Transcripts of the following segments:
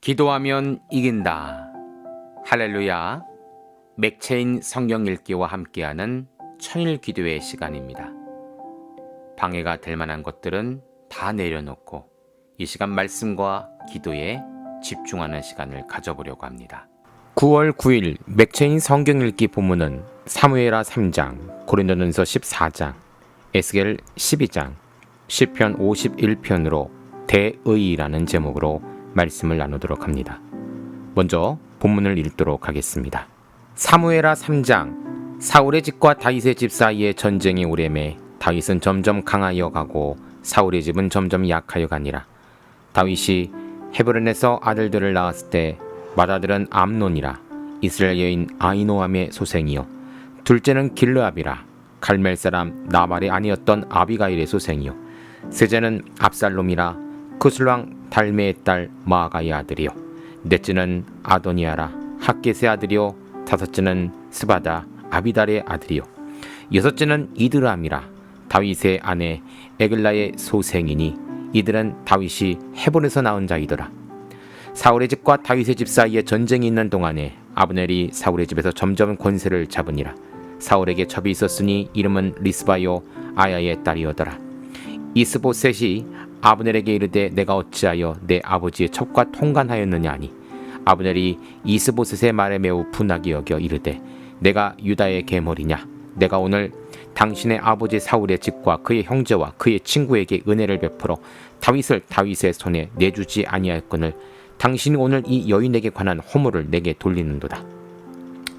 기도하면 이긴다. 할렐루야. 맥체인 성경 읽기와 함께하는 천일 기도의 시간입니다. 방해가 될 만한 것들은 다 내려놓고 이 시간 말씀과 기도에 집중하는 시간을 가져보려고 합니다. 9월 9일 맥체인 성경 읽기 본문은 사무엘하 3장, 고린도전서 14장, 에스겔 12장, 시편 51편으로 대의라는 제목으로 말씀을 나누도록 합니다. 먼저 본문을 읽도록 하겠습니다. 사무엘하 3장. 사울의 집과 다윗의 집 사이에 전쟁이 오래매 다윗은 점점 강하여 가고 사울의 집은 점점 약하여 가니라. 다윗이 헤브론에서 아들들을 낳았을 때 맏아들은 암논이라 이스라엘 여인 아히노암의 소생이요 둘째는 길르압이라 갈멜 사람 나발의 아니었던 아비가일의 소생이요 셋째는 압살롬이라 구슬왕 달메의 딸 마아가의 아들이요 넷째는 아도니아라 학겟의 아들이요 다섯째는 스바다 아비달의 아들이요 여섯째는 이드람이라 다윗의 아내 에글라의 소생이니 이들은 다윗이 헤본에서 낳은 자이더라. 사울의 집과 다윗의 집 사이에 전쟁이 있는 동안에 아브넬이 사울의 집에서 점점 권세를 잡으니라. 사울에게 첩이 있었으니 이름은 리스바요 아야의 딸이었더라. 이스보셋이 아브넬에게 이르되 내가 어찌하여 내 아버지의 첩과 통간하였느냐 하니 아브넬이 이스보셋의 말에 매우 분하게 여겨 이르되 내가 유다의 계물이냐 내가 오늘 당신의 아버지 사울의 집과 그의 형제와 그의 친구에게 은혜를 베풀어 다윗을 다윗의 손에 내주지 아니하였거늘 당신이 오늘 이 여인에게 관한 허물을 내게 돌리는도다.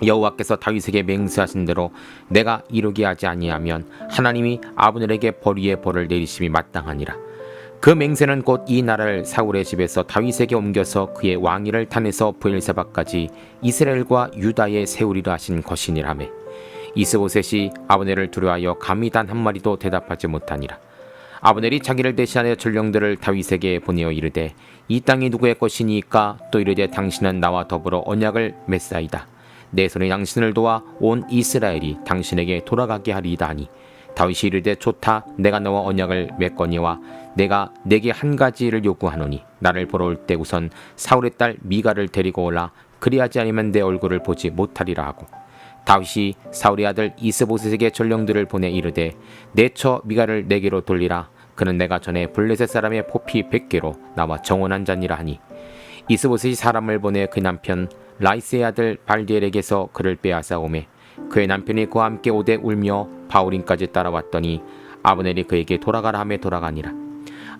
여호와께서 다윗에게 맹세하신 대로 내가 이루게 하지 아니하면 하나님이 아브넬에게 벌 위에 벌을 내리심이 마땅하니라. 그 맹세는 곧 이 나라를 사울의 집에서 다윗에게 옮겨서 그의 왕위를 탄해서 브엘세바까지 이스라엘과 유다에 세우리라 하신 것이니라며. 이스보셋이 아브넬을 두려워하여 감히 단 한마디도 대답하지 못하니라. 아브넬이 자기를 대신하여 전령들을 다윗에게 보내어 이르되 이 땅이 누구의 것이니까 또 이르되 당신은 나와 더불어 언약을 맺사이다. 내 손에 당신을 도와 온 이스라엘이 당신에게 돌아가게 하리이다 하니 다윗이 이르되 좋다. 내가 너와 언약을 맺거니와 내가 내게 한 가지를 요구하노니 나를 보러 올 때 우선 사울의 딸 미가를 데리고 오라. 그리하지 않으면 내 얼굴을 보지 못하리라 하고 다윗이 사울의 아들 이스보셋에게 전령들을 보내 이르되 내 처 미가를 내게로 돌리라. 그는 내가 전에 블레셋 사람의 포피 100개로 나와 정원한 자니라 하니 이스보셋이 사람을 보내 그 남편 라이스의 아들 발디엘에게서 그를 빼앗아 오매 그의 남편이 그와 함께 오되 울며 바울임까지 따라왔더니 아브넬이 그에게 돌아가라 하며 돌아가니라.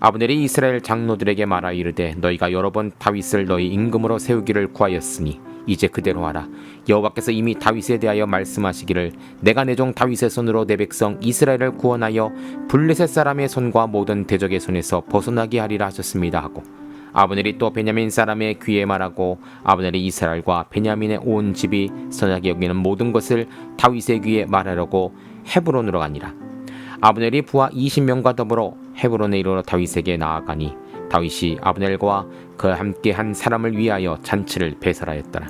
아브넬이 이스라엘 장로들에게 말하 이르되 너희가 여러 번 다윗을 너희 임금으로 세우기를 구하였으니 이제 그대로 하라. 여호와께서 이미 다윗에 대하여 말씀하시기를 내가 내 종 다윗의 손으로 내 백성 이스라엘을 구원하여 블레셋 사람의 손과 모든 대적의 손에서 벗어나게 하리라 하셨습니다 하고 아브넬이 또 베냐민 사람의 귀에 말하고 아브넬이 이스라엘과 베냐민의 온 집이 선하게 여기는 모든 것을 다윗의 귀에 말하려고 헤브론으로 가니라. 아브넬이 부하 20명과 더불어 헤브론에 이르러 다윗에게 나아가니 다윗이 아브넬과 그와 함께 한 사람을 위하여 잔치를 배설하였더라.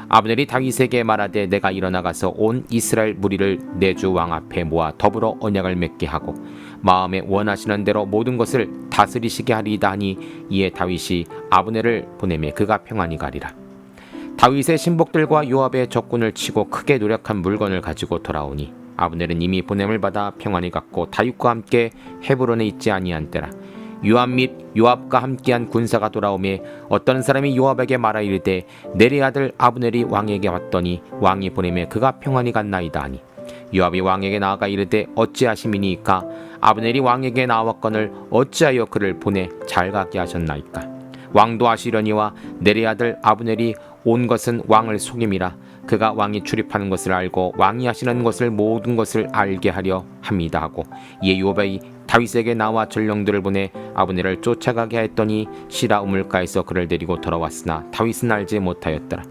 아브넬이 다윗에게 말하되 내가 일어나가서 온 이스라엘 무리를 내 주 왕 앞에 모아 더불어 언약을 맺게 하고 마음에 원하시는 대로 모든 것을 다스리시게 하리이다 하니 이에 다윗이 아브넬을 보내매 그가 평안히 가리라. 다윗의 신복들과 요압의 적군을 치고 크게 노력한 물건을 가지고 돌아오니 아브넬은 이미 보냄을 받아 평안히 갔고 다윗과 함께 헤브론에 있지 아니한 때라. 요압 및 요압과 함께한 군사가 돌아오매 어떤 사람이 요압에게 말하 이르되 내리 아들 아브넬이 왕에게 왔더니 왕이 보내매 그가 평안히 갔나이다 하니 요압이 왕에게 나아가 이르되 어찌하심이니까 아브넬이 왕에게 나왔거늘 어찌하여 그를 보내 잘 가게 하셨나이까. 왕도 아시려니와 내리 아들 아브넬이 온 것은 왕을 속임이라. 그가 왕이 출입하는 것을 알고 왕이 하시는 것을 모든 것을 알게 하려 합니다 하고 이에 요압이 다윗에게 나와 전령들을 보내 아브넬을 쫓아가게 하였더니 시라 우물가에서 그를 데리고 돌아왔으나 다윗은 알지 못하였더라.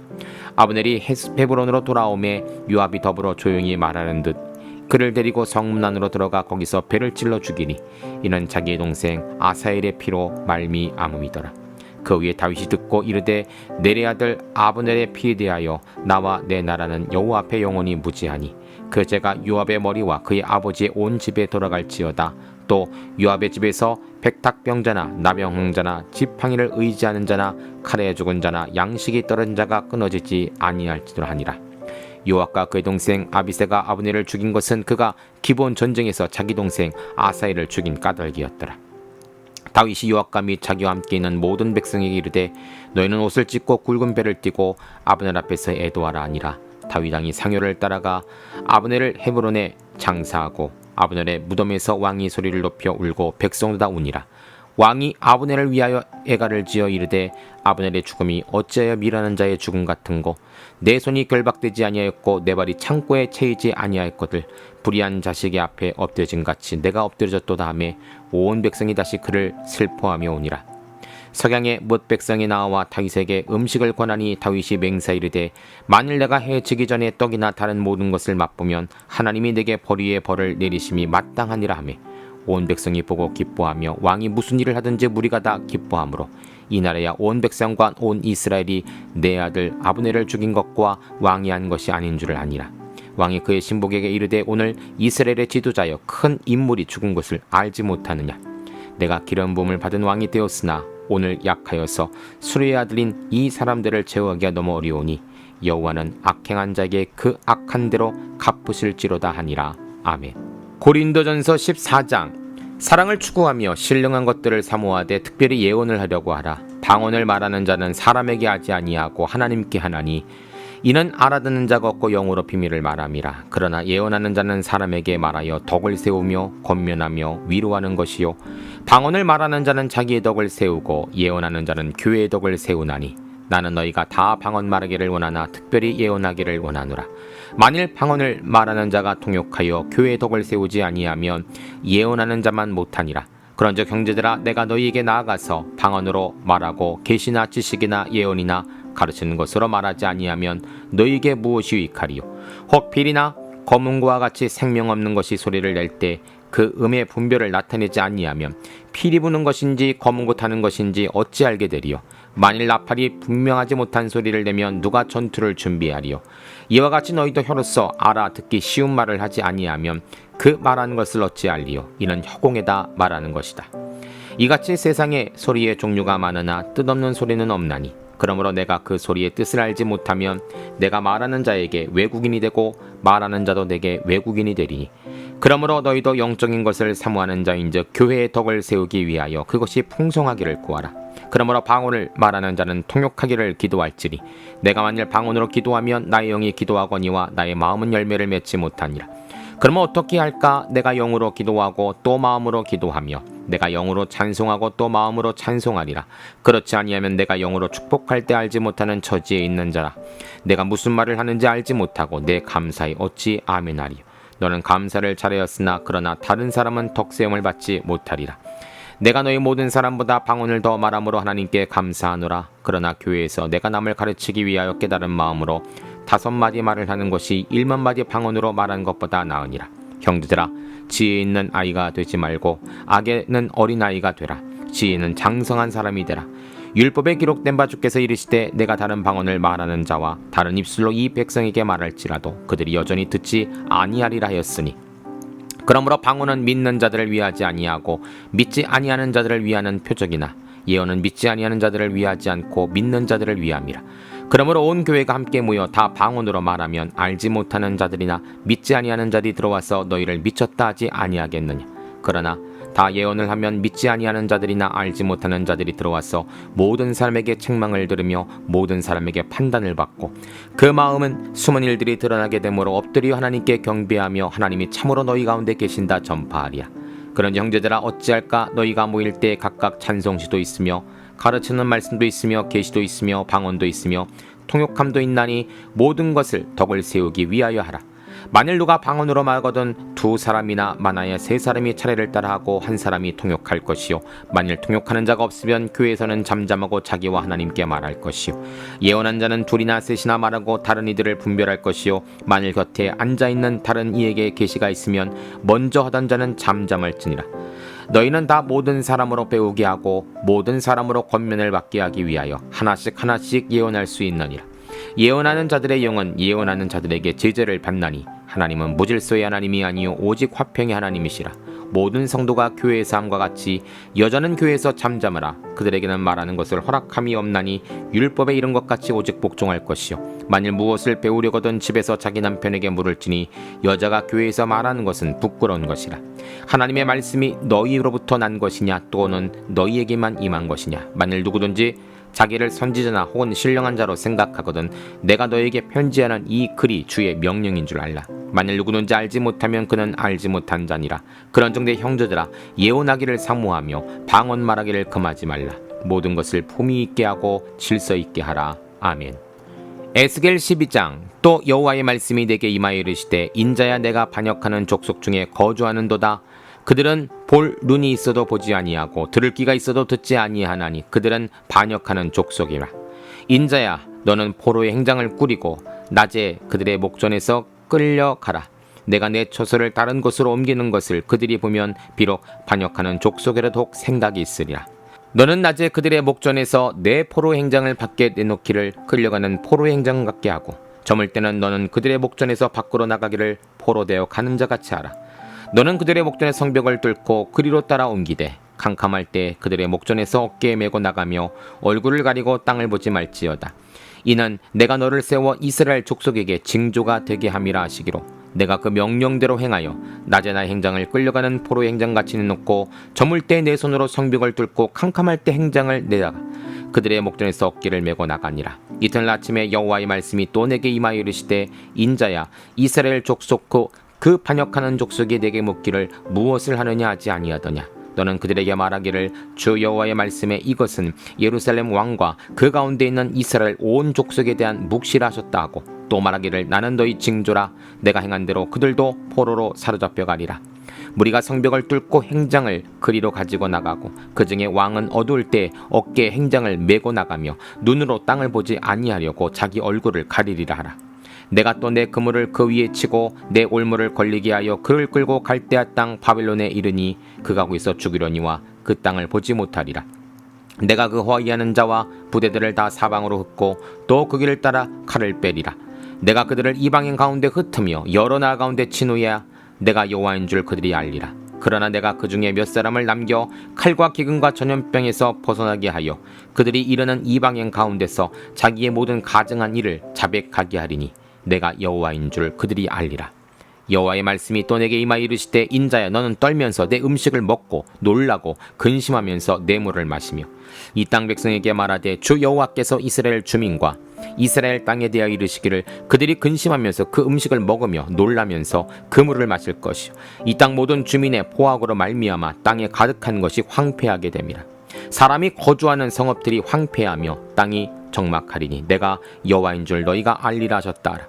아브넬이 헤브론으로 돌아오매 요압이 더불어 조용히 말하는 듯 그를 데리고 성문 안으로 들어가 거기서 배를 찔러 죽이니 이는 자기의 동생 아사엘의 피로 말미암음이더라. 그 위에 다윗이 듣고 이르되 내리 아들 아브넬의 피에 대하여 나와 내 나라는 여호와 앞에 영원히 무지하니 그 죄가 요압의 머리와 그의 아버지의 온 집에 돌아갈지어다. 또 요압의 집에서 백탁병자나 나병흥자나 지팡이를 의지하는 자나 칼에 죽은 자나 양식이 떨어진 자가 끊어지지 아니할지도 하니라. 요압과 그의 동생 아비새가 아브넬을 죽인 것은 그가 기본 전쟁에서 자기 동생 아사엘을 죽인 까닭이었더라. 다윗이 요압과 및 자기와 함께 있는 모든 백성에게 이르되 너희는 옷을 찢고 굵은 배를 띠고 아브넬 앞에서 애도하라 하니라. 다윗 왕이 상효를 따라가 아브넬을 헤브론에 장사하고 아브넬의 무덤에서 왕이 소리를 높여 울고 백성도 다 우니라. 왕이 아브넬을 위하여 애가를 지어 이르되 아브넬의 죽음이 어찌하여 미라는 자의 죽음 같은고 내 손이 결박되지 아니하였고 내 발이 창고에 채이지 아니하였거들 불의한 자식의 앞에 엎드려진 같이 내가 엎드려졌도다 하매 온 백성이 다시 그를 슬퍼하며 오니라. 석양에 뭇 백성이 나와 다윗에게 음식을 권하니 다윗이 맹세 이르되 만일 내가 해치기 전에 떡이나 다른 모든 것을 맛보면 하나님이 내게 벌 위에 벌을 내리심이 마땅하니라 하매 온 백성이 보고 기뻐하며 왕이 무슨 일을 하든지 무리가 다 기뻐하므로 이 나라야 온 백성과 온 이스라엘이 내 아들 아브넬을 죽인 것과 왕이 한 것이 아닌 줄을 아니라. 왕이 그의 신복에게 이르되 오늘 이스라엘의 지도자여 큰 인물이 죽은 것을 알지 못하느냐. 내가 기름 부음을 받은 왕이 되었으나 오늘 약하여서 수르의 아들인 이 사람들을 제어하기가 너무 어려우니 여호와는 악행한 자에게 그 악한 대로 갚으실지로다 하니라. 아멘. 고린도전서 14장. 사랑을 추구하며 신령한 것들을 사모하되 특별히 예언을 하려고 하라. 방언을 말하는 자는 사람에게 하지 아니하고 하나님께 하나니 이는 알아듣는 자가 없고 영으로 비밀을 말함이라. 그러나 예언하는 자는 사람에게 말하여 덕을 세우며 권면하며 위로하는 것이요 방언을 말하는 자는 자기의 덕을 세우고 예언하는 자는 교회의 덕을 세우나니 나는 너희가 다 방언 말하기를 원하나 특별히 예언하기를 원하노라. 만일 방언을 말하는 자가 통역하여 교회의 덕을 세우지 아니하면 예언하는 자만 못하니라. 그런즉 형제들아 내가 너희에게 나아가서 방언으로 말하고 계시나 지식이나 예언이나 가르치는 것으로 말하지 아니하면 너희에게 무엇이 유익하리요. 혹 빌이나 검은고와 같이 생명 없는 것이 소리를 낼 때 그 음의 분별을 나타내지 아니하면 피리 부는 것인지 검은고 타는 것인지 어찌 알게 되리요. 만일 나팔이 분명하지 못한 소리를 내면 누가 전투를 준비하리요. 이와 같이 너희도 혀로서 알아듣기 쉬운 말을 하지 아니하면 그 말하는 것을 어찌 알리요. 이는 허공에다 말하는 것이다. 이같이 세상에 소리의 종류가 많으나 뜻없는 소리는 없나니 그러므로 내가 그 소리의 뜻을 알지 못하면 내가 말하는 자에게 외국인이 되고 말하는 자도 내게 외국인이 되리니 그러므로 너희도 영적인 것을 사모하는 자인즉 교회의 덕을 세우기 위하여 그것이 풍성하기를 구하라. 그러므로 방언을 말하는 자는 통역하기를 기도할지니 내가 만일 방언으로 기도하면 나의 영이 기도하거니와 나의 마음은 열매를 맺지 못하니라. 그러면 어떻게 할까? 내가 영으로 기도하고 또 마음으로 기도하며 내가 영으로 찬송하고 또 마음으로 찬송하리라. 그렇지 아니하면 내가 영으로 축복할 때 알지 못하는 처지에 있는 자라. 내가 무슨 말을 하는지 알지 못하고 내 감사에 어찌 아멘하리요. 너는 감사를 잘하였으나 그러나 다른 사람은 덕세움을 받지 못하리라. 내가 너희 모든 사람보다 방언을 더 말함으로 하나님께 감사하노라. 그러나 교회에서 내가 남을 가르치기 위하여 깨달은 마음으로 5마디 말을 하는 것이 1만마디 방언으로 말하는 것보다 나으니라. 형제들아 지혜 있는 아이가 되지 말고 악에는 어린아이가 되라. 지혜는 장성한 사람이 되라. 율법에 기록된 바 주께서 이르시되 내가 다른 방언을 말하는 자와 다른 입술로 이 백성에게 말할지라도 그들이 여전히 듣지 아니하리라 하였으니 그러므로 방언은 믿는 자들을 위하지 아니하고 믿지 아니하는 자들을 위하는 표적이나 예언은 믿지 아니하는 자들을 위하지 않고 믿는 자들을 위함이라. 그러므로 온 교회가 함께 모여 다 방언으로 말하면 알지 못하는 자들이나 믿지 아니하는 자들이 들어와서 너희를 미쳤다 하지 아니하겠느냐. 그러나 다 예언을 하면 믿지 아니하는 자들이나 알지 못하는 자들이 들어와서 모든 사람에게 책망을 들으며 모든 사람에게 판단을 받고 그 마음은 숨은 일들이 드러나게 되므로 엎드려 하나님께 경배하며 하나님이 참으로 너희 가운데 계신다 전파하리라. 그런 형제들아 어찌할까? 너희가 모일 때 각각 찬송시도 있으며 가르치는 말씀도 있으며 계시도 있으며 방언도 있으며 통역함도 있나니 모든 것을 덕을 세우기 위하여 하라. 만일 누가 방언으로 말거든 2사람이나 많아야 3사람이 차례를 따라하고 1사람이 통역할 것이요 만일 통역하는 자가 없으면 교회에서는 잠잠하고 자기와 하나님께 말할 것이요 예언한 자는 2이나 3이나 말하고 다른 이들을 분별할 것이요 만일 곁에 앉아있는 다른 이에게 계시가 있으면 먼저 하던 자는 잠잠할지니라. 너희는 다 모든 사람으로 배우게 하고 모든 사람으로 권면을 받게 하기 위하여 하나씩 하나씩 예언할 수 있느니라. 예언하는 자들의 영은 예언하는 자들에게 제재를 받나니 하나님은 무질서의 하나님이 아니요 오직 화평의 하나님이시라. 모든 성도가 교회에서 함과 같이 여자는 교회에서 잠잠하라. 그들에게는 말하는 것을 허락함이 없나니 율법에 이른 것 같이 오직 복종할 것이요 만일 무엇을 배우려거든 집에서 자기 남편에게 물을지니 여자가 교회에서 말하는 것은 부끄러운 것이라. 하나님의 말씀이 너희로부터 난 것이냐 또는 너희에게만 임한 것이냐. 만일 누구든지 자기를 선지자나 혹은 신령한 자로 생각하거든 내가 너에게 편지하는 이 글이 주의 명령인 줄 알라. 만일 누구든지 알지 못하면 그는 알지 못한 자니라. 그런 정도의 형제들아 예언하기를 사모하며 방언 말하기를 금하지 말라. 모든 것을 품위 있게 하고 질서 있게 하라. 아멘. 에스겔 12장. 또 여호와의 말씀이 내게 임하여 이르시되 인자야 내가 반역하는 족속 중에 거주하는도다. 그들은 볼 눈이 있어도 보지 아니하고 들을 귀가 있어도 듣지 아니하나니 그들은 반역하는 족속이라. 인자야 너는 포로의 행장을 꾸리고 낮에 그들의 목전에서 끌려가라. 내가 내 처소를 다른 곳으로 옮기는 것을 그들이 보면 비록 반역하는 족속이라도 생각이 있으리라. 너는 낮에 그들의 목전에서 내 포로 행장을 밖에 내놓기를 끌려가는 포로 행장 같게 하고 저물 때는 너는 그들의 목전에서 밖으로 나가기를 포로되어 가는 자 같이 하라. 너는 그들의 목전의 성벽을 뚫고 그리로 따라 옮기되 캄캄할 때 그들의 목전에서 어깨에 메고 나가며 얼굴을 가리고 땅을 보지 말지어다. 이는 내가 너를 세워 이스라엘 족속에게 징조가 되게 함이라 하시기로 내가 그 명령대로 행하여 낮에 나의 행장을 끌려가는 포로의 행장같이 내놓고 저물 때 내 손으로 성벽을 뚫고 캄캄할 때 행장을 내다가 그들의 목전에서 어깨를 메고 나가니라. 이튿날 아침에 여호와의 말씀이 또 내게 임하여 이르시되 인자야 이스라엘 족속 그 반역하는 족속이 내게 묻기를 무엇을 하느냐 하지 아니하더냐. 너는 그들에게 말하기를 주 여호와의 말씀에 이것은 예루살렘 왕과 그 가운데 있는 이스라엘 온 족속에 대한 묵시라 하셨다 하고 또 말하기를 나는 너희 징조라. 내가 행한 대로 그들도 포로로 사로잡혀 가리라. 무리가 성벽을 뚫고 행장을 그리로 가지고 나가고 그 중에 왕은 어두울 때 어깨에 행장을 메고 나가며 눈으로 땅을 보지 아니하려고 자기 얼굴을 가리리라 하라. 내가 또 내 그물을 그 위에 치고 내 올무를 걸리게 하여 그를 끌고 갈대아 땅 바벨론에 이르니 그가 거기서 죽이려니와 그 땅을 보지 못하리라. 내가 그 허위하는 자와 부대들을 다 사방으로 흩고 또 그 길을 따라 칼을 빼리라. 내가 그들을 이방인 가운데 흩으며 여러 나라 가운데 친 후에 내가 여호와인 줄 그들이 알리라. 그러나 내가 그 중에 몇 사람을 남겨 칼과 기근과 전염병에서 벗어나게 하여 그들이 이르는 이방인 가운데서 자기의 모든 가증한 일을 자백하게 하리니 내가 여호와인 줄 그들이 알리라. 여호와의 말씀이 또 내게 임하여 이르시되 인자야 너는 떨면서 내 음식을 먹고 놀라고 근심하면서 내 물을 마시며 이 땅 백성에게 말하되 주 여호와께서 이스라엘 주민과 이스라엘 땅에 대하여 이르시기를 그들이 근심하면서 그 음식을 먹으며 놀라면서 그 물을 마실 것이요 이 땅 모든 주민의 포악으로 말미암아 땅에 가득한 것이 황폐하게 됨이라. 사람이 거주하는 성읍들이 황폐하며 땅이 적막하리니 내가 여호와인 줄 너희가 알리라 하셨다 하라.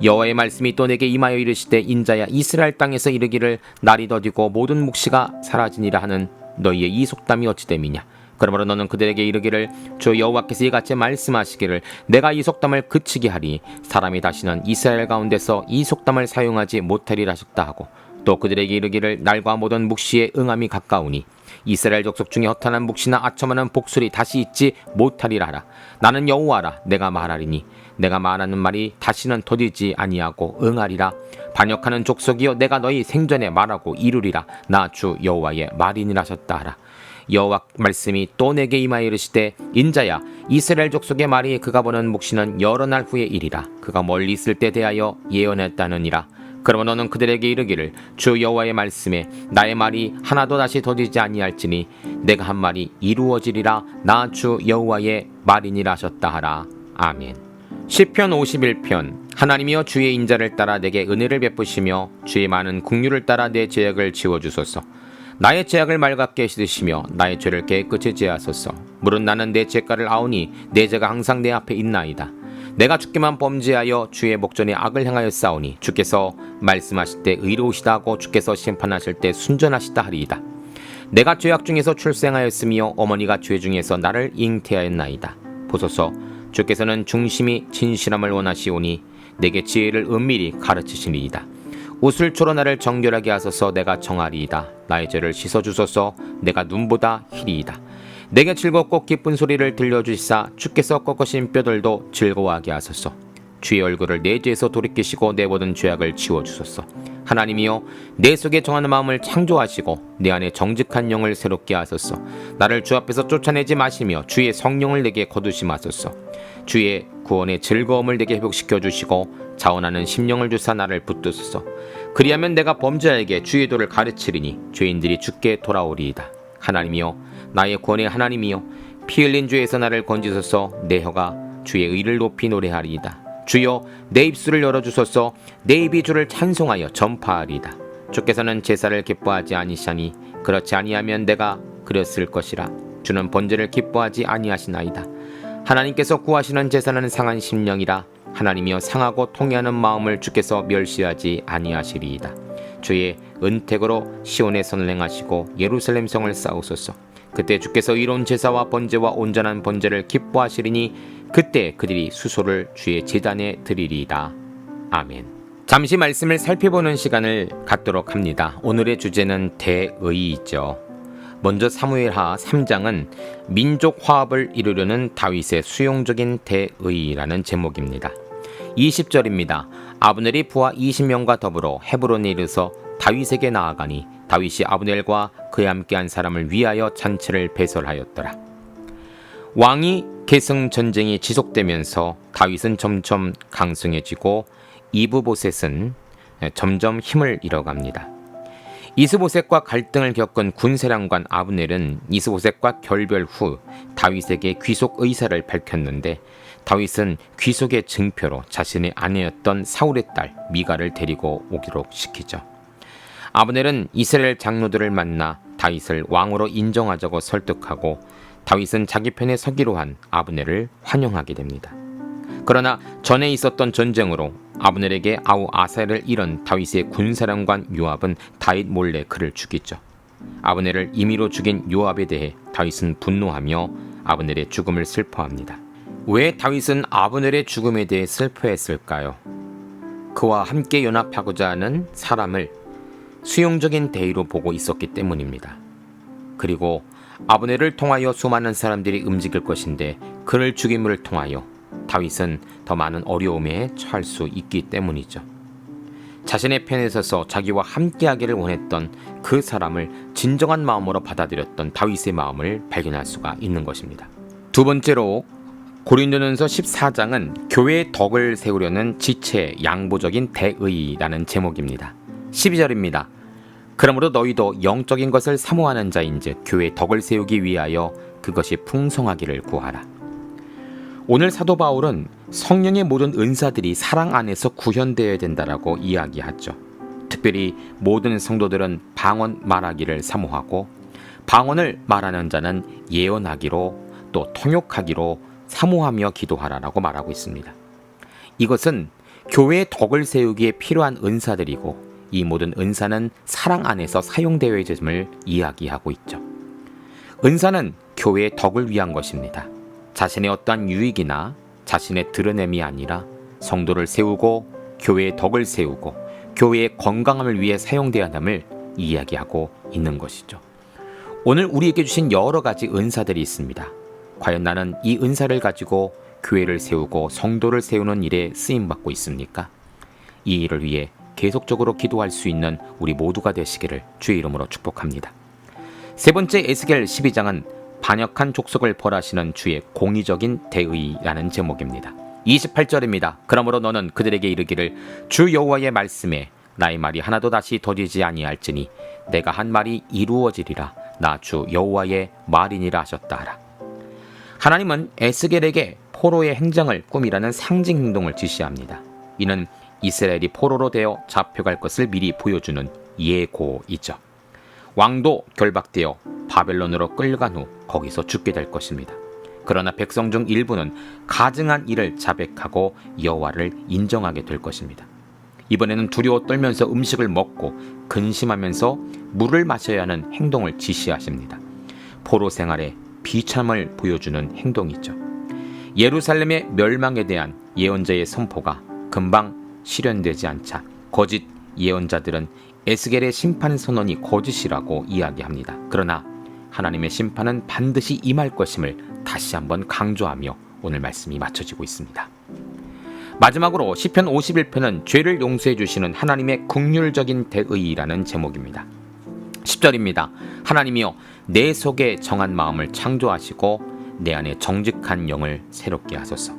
여호와의 말씀이 또 내게 임하여 이르시되 인자야 이스라엘 땅에서 이르기를 날이 더디고 모든 묵시가 사라지니라 하는 너희의 이 속담이 어찌 됨이냐. 그러므로 너는 그들에게 이르기를 주 여호와께서 이같이 말씀하시기를 내가 이 속담을 그치게 하리 사람이 다시는 이스라엘 가운데서 이 속담을 사용하지 못하리라 하셨다 하고 또 그들에게 이르기를 날과 모든 묵시에 응함이 가까우니 이스라엘 족속 중에 허탄한 묵시나 아첨하는 복술이 다시 있지 못하리라 하라. 나는 여호와라. 내가 말하리니 내가 말하는 말이 다시는 더디지 아니하고 응하리라. 반역하는 족속이여 내가 너희 생전에 말하고 이루리라. 나 주 여호와의 말이니라 하셨다 하라. 여호와 말씀이 또 내게 임하여 이르시되 인자야 이스라엘 족속의 말이 그가 보는 묵시는 여러 날 후의 일이라. 그가 멀리 있을 때 대하여 예언했다느니라. 그러면 너는 그들에게 이르기를 주 여호와의 말씀에 나의 말이 하나도 다시 더디지 아니할지니 내가 한 말이 이루어지리라. 나 주 여호와의 말이니라 하셨다 하라. 아멘. 시편 51편. 하나님이여 주의 인자를 따라 내게 은혜를 베푸시며 주의 많은 긍휼을 따라 내 죄악을 지워주소서. 나의 죄악을 맑게 씻으시며 나의 죄를 깨끗이 제하소서. 물은 나는 내 죄가를 아오니 내 죄가 항상 내 앞에 있나이다. 내가 주께만 범죄하여 주의 목전에 악을 행하여 싸우니 주께서 말씀하실 때 의로우시다 하고 주께서 심판하실 때 순전하시다 하리이다. 내가 죄악 중에서 출생하였으며 어머니가 죄 중에서 나를 잉태하였나이다. 보소서 주께서는 중심이 진실함을 원하시오니 내게 지혜를 은밀히 가르치시리이다. 우슬초로 나를 정결하게 하소서. 내가 정하리이다. 나의 죄를 씻어주소서. 내가 눈보다 희리이다. 내게 즐겁고 기쁜 소리를 들려주시사 주께서 꺾으신 뼈들도 즐거워하게 하소서. 주의 얼굴을 내 죄에서 돌이키시고 내 모든 죄악을 지워주소서. 하나님이여, 내 속에 정하는 마음을 창조하시고 내 안에 정직한 영을 새롭게 하소서. 나를 주 앞에서 쫓아내지 마시며 주의 성령을 내게 거두시마소서. 주의 구원의 즐거움을 내게 회복시켜 주시고 자원하는 심령을 주사 나를 붙드소서. 그리하면 내가 범죄자에게 주의 도를 가르치리니 죄인들이 주께 돌아오리이다. 하나님이여, 나의 구원의 하나님이여, 피 흘린 죄에서 나를 건지소서. 내 혀가 주의 의를 높이 노래하리이다. 주여, 내 입술을 열어주소서. 내 입이 주를 찬송하여 전파하리이다. 주께서는 제사를 기뻐하지 아니시니 그렇지 아니하면 내가 그렸을 것이라. 주는 번제를 기뻐하지 아니하시나이다. 하나님께서 구하시는 제사는 상한 심령이라. 하나님이여, 상하고 통회하는 마음을 주께서 멸시하지 아니하시리이다. 주의 은택으로 시온의 선을 행하시고 예루살렘 성을 쌓으소서. 그때 주께서 이로운 제사와 번제와 온전한 번제를 기뻐하시리니 그때 그들이 수소를 주의 제단에 드리리이다. 아멘. 잠시 말씀을 살펴보는 시간을 갖도록 합니다. 오늘의 주제는 대의이죠. 먼저 사무엘하 3장은 민족 화합을 이루려는 다윗의 수용적인 대의라는 제목입니다. 20절입니다. 아브넬이 부하 20명과 더불어 헤브론에 이르서 다윗에게 나아가니 다윗이 아브넬과 그에 함께한 사람을 위하여 잔치를 배설하였더라. 왕위 계승 전쟁이 지속되면서 다윗은 점점 강성해지고 이브보셋은 점점 힘을 잃어갑니다. 이스보셋과 갈등을 겪은 군사령관 아브넬은 이스보셋과 결별 후 다윗에게 귀속 의사를 밝혔는데 다윗은 귀속의 증표로 자신의 아내였던 사울의 딸 미가를 데리고 오기로 시키죠. 아브넬은 이스라엘 장로들을 만나 다윗을 왕으로 인정하자고 설득하고 다윗은 자기 편에 서기로 한 아브넬을 환영하게 됩니다. 그러나 전에 있었던 전쟁으로 아브넬에게 아우 아사엘을 잃은 다윗의 군사령관 요압은 다윗 몰래 그를 죽이죠. 아브넬을 임의로 죽인 요압에 대해 다윗은 분노하며 아브넬의 죽음을 슬퍼합니다. 왜 다윗은 아브넬의 죽음에 대해 슬퍼했을까요? 그와 함께 연합하고자 하는 사람을 수용적인 대의로 보고 있었기 때문입니다. 그리고 아브넬을 통하여 수많은 사람들이 움직일 것인데 그를 죽임을 통하여 다윗은 더 많은 어려움에 처할 수 있기 때문이죠. 자신의 편에 서서 자기와 함께하기를 원했던 그 사람을 진정한 마음으로 받아들였던 다윗의 마음을 발견할 수가 있는 것입니다. 두 번째로 고린도전서 14장은 교회의 덕을 세우려는 지체 양보적인 대의라는 제목입니다. 12절입니다. 그러므로 너희도 영적인 것을 사모하는 자인즉 교회의 덕을 세우기 위하여 그것이 풍성하기를 구하라. 오늘 사도 바울은 성령의 모든 은사들이 사랑 안에서 구현되어야 된다라고 이야기하죠. 특별히 모든 성도들은 방언 말하기를 사모하고 방언을 말하는 자는 예언하기로 또 통역하기로 사모하며 기도하라라고 말하고 있습니다. 이것은 교회의 덕을 세우기에 필요한 은사들이고 이 모든 은사는 사랑 안에서 사용되어야 됨을 이야기하고 있죠. 은사는 교회의 덕을 위한 것입니다. 자신의 어떠한 유익이나 자신의 드러냄이 아니라 성도를 세우고 교회의 덕을 세우고 교회의 건강함을 위해 사용되어야 함을 이야기하고 있는 것이죠. 오늘 우리에게 주신 여러 가지 은사들이 있습니다. 과연 나는 이 은사를 가지고 교회를 세우고 성도를 세우는 일에 쓰임받고 있습니까? 이 일을 위해 계속적으로 기도할 수 있는 우리 모두가 되시기를 주의 이름으로 축복합니다. 세 번째 에스겔 12장은 반역한 족속을 벌하시는 주의 공의적인 대의라는 제목입니다. 28절입니다. 그러므로 너는 그들에게 이르기를 주 여호와의 말씀에 나의 말이 하나도 다시 더디지 아니할지니 내가 한 말이 이루어지리라. 나 주 여호와의 말이니라 하셨다 하라. 하나님은 에스겔에게 포로의 행정을 꾸미라는 상징 행동을 지시합니다. 이는 이스라엘이 포로로 되어 잡혀갈 것을 미리 보여주는 예고이죠. 왕도 결박되어 바벨론으로 끌려간 후 거기서 죽게 될 것입니다. 그러나 백성 중 일부는 가증한 일을 자백하고 여호와를 인정하게 될 것입니다. 이번에는 두려워 떨면서 음식을 먹고 근심하면서 물을 마셔야 하는 행동을 지시하십니다. 포로 생활에 비참을 보여주는 행동이죠. 예루살렘의 멸망에 대한 예언자의 선포가 금방 실현되지 않자 거짓 예언자들은 에스겔의 심판 선언이 거짓이라고 이야기합니다. 그러나 하나님의 심판은 반드시 임할 것임을 다시 한번 강조하며 오늘 말씀이 맞춰지고 있습니다. 마지막으로 시편 51편은 죄를 용서해 주시는 하나님의 긍휼적인 대의라는 제목입니다. 10절입니다. 하나님이여 내 속에 정한 마음을 창조하시고 내 안에 정직한 영을 새롭게 하소서.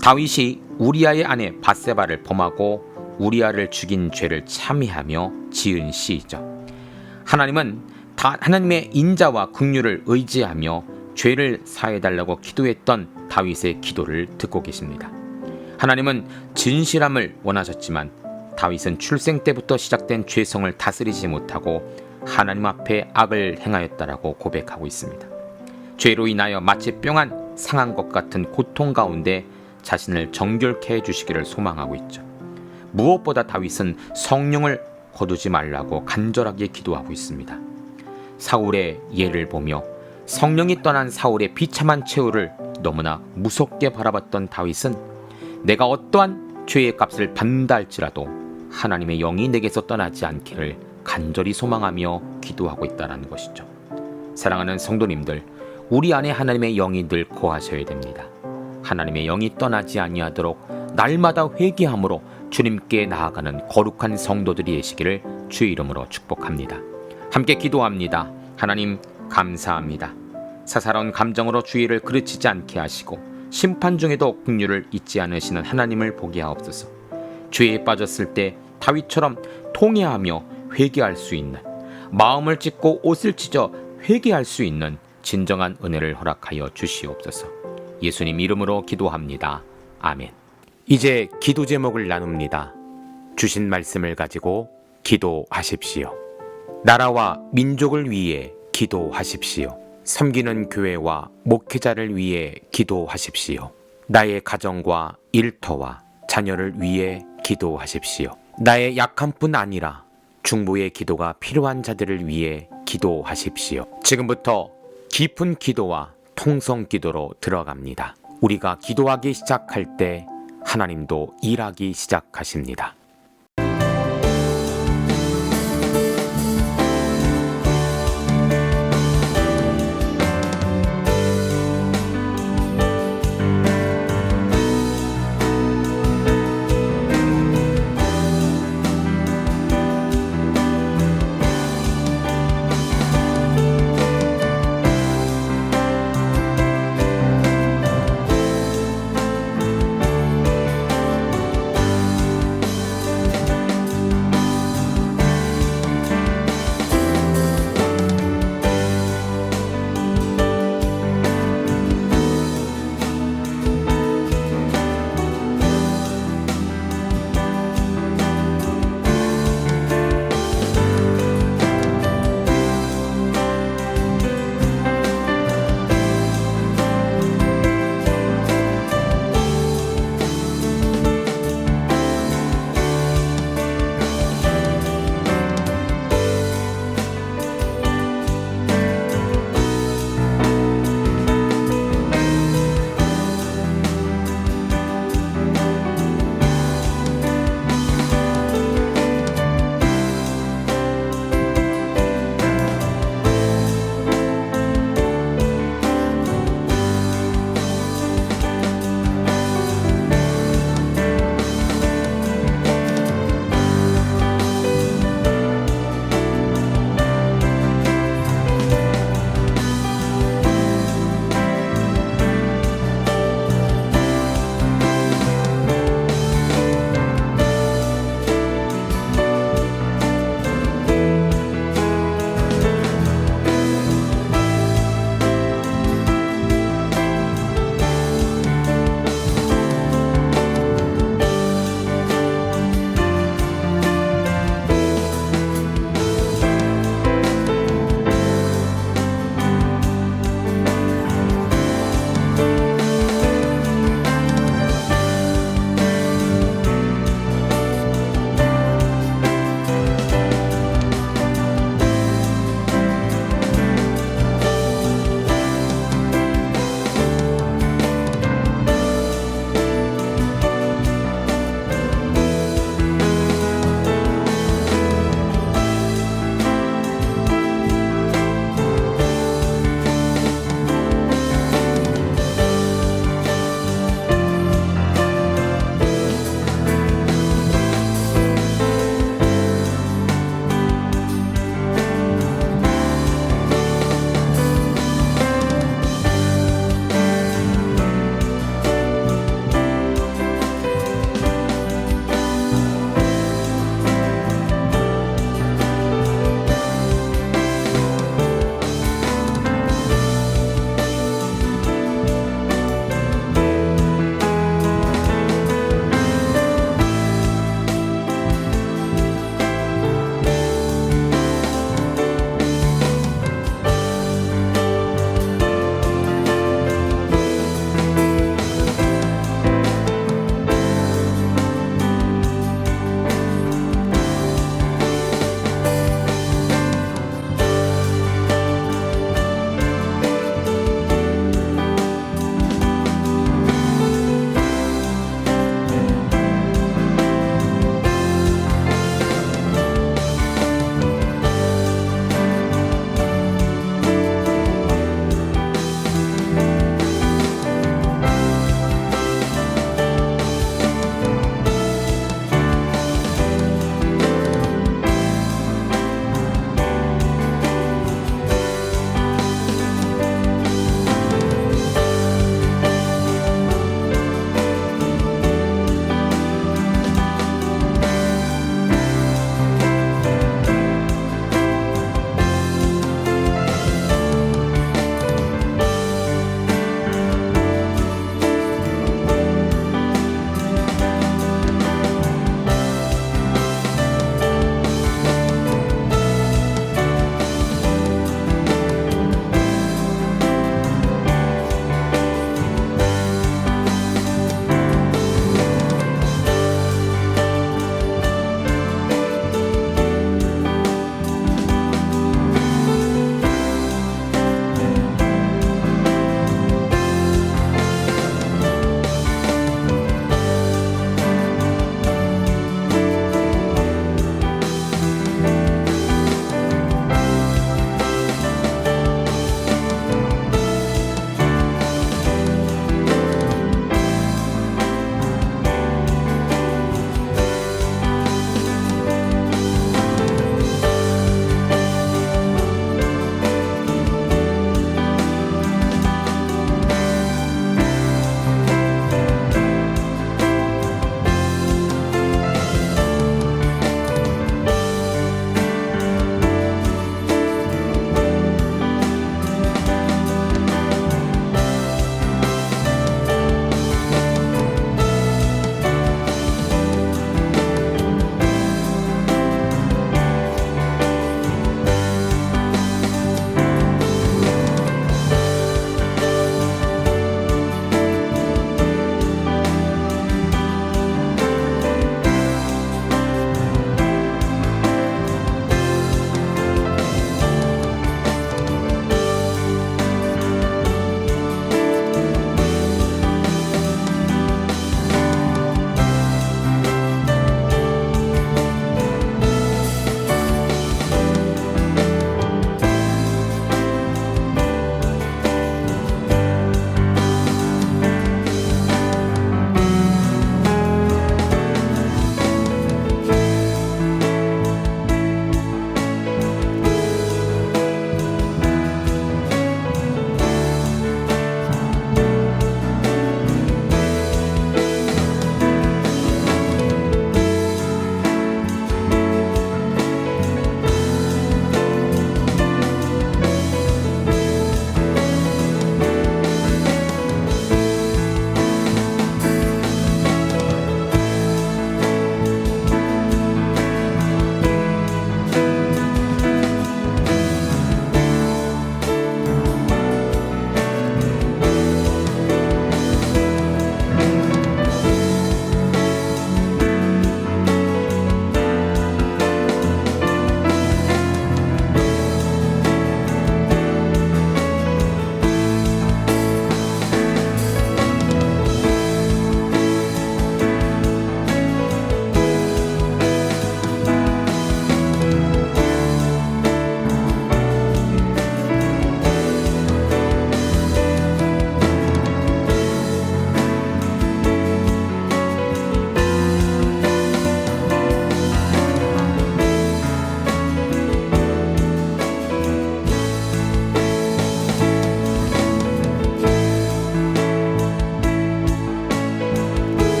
다윗이 우리아의 아내 밧세바를 범하고 우리아를 죽인 죄를 참회하며 지은 시이죠. 하나님은 하나님의 인자와 긍휼을 의지하며 죄를 사해달라고 기도했던 다윗의 기도를 듣고 계십니다. 하나님은 진실함을 원하셨지만 다윗은 출생 때부터 시작된 죄성을 다스리지 못하고 하나님 앞에 악을 행하였다라고 고백하고 있습니다. 죄로 인하여 마치 뿅한 상한 것 같은 고통 가운데 자신을 정결케 해주시기를 소망하고 있죠. 무엇보다 다윗은 성령을 거두지 말라고 간절하게 기도하고 있습니다. 사울의 예를 보며 성령이 떠난 사울의 비참한 최후를 너무나 무섭게 바라봤던 다윗은 내가 어떠한 죄의 값을 받는다 할지라도 하나님의 영이 내게서 떠나지 않기를 간절히 소망하며 기도하고 있다는 것이죠. 사랑하는 성도님들, 우리 안에 하나님의 영이 늘 거하셔야 됩니다. 하나님의 영이 떠나지 아니하도록 날마다 회개함으로 주님께 나아가는 거룩한 성도들이 되시기를 주의 이름으로 축복합니다. 함께 기도합니다. 하나님 감사합니다. 사사로운 감정으로 주의를 그르치지 않게 하시고 심판 중에도 긍휼을 잊지 않으시는 하나님을 보게 하옵소서. 죄에 빠졌을 때 다윗처럼 통회하며 회개할 수 있는, 마음을 찢고 옷을 찢어 회개할 수 있는 진정한 은혜를 허락하여 주시옵소서. 예수님 이름으로 기도합니다. 아멘. 이제 기도 제목을 나눕니다. 주신 말씀을 가지고 기도하십시오. 나라와 민족을 위해 기도하십시오. 섬기는 교회와 목회자를 위해 기도하십시오. 나의 가정과 일터와 자녀를 위해 기도하십시오. 나의 약함뿐 아니라 중보의 기도가 필요한 자들을 위해 기도하십시오. 지금부터 깊은 기도와 통성 기도로 들어갑니다. 우리가 기도하기 시작할 때 하나님도 일하기 시작하십니다.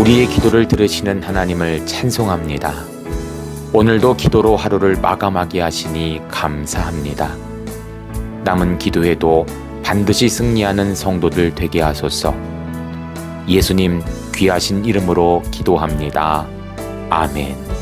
우리의 기도를 들으시는 하나님을 찬송합니다. 오늘도 기도로 하루를 마감하게 하시니 감사합니다. 남은 기도에도 반드시 승리하는 성도들 되게 하소서. 예수님 귀하신 이름으로 기도합니다. 아멘.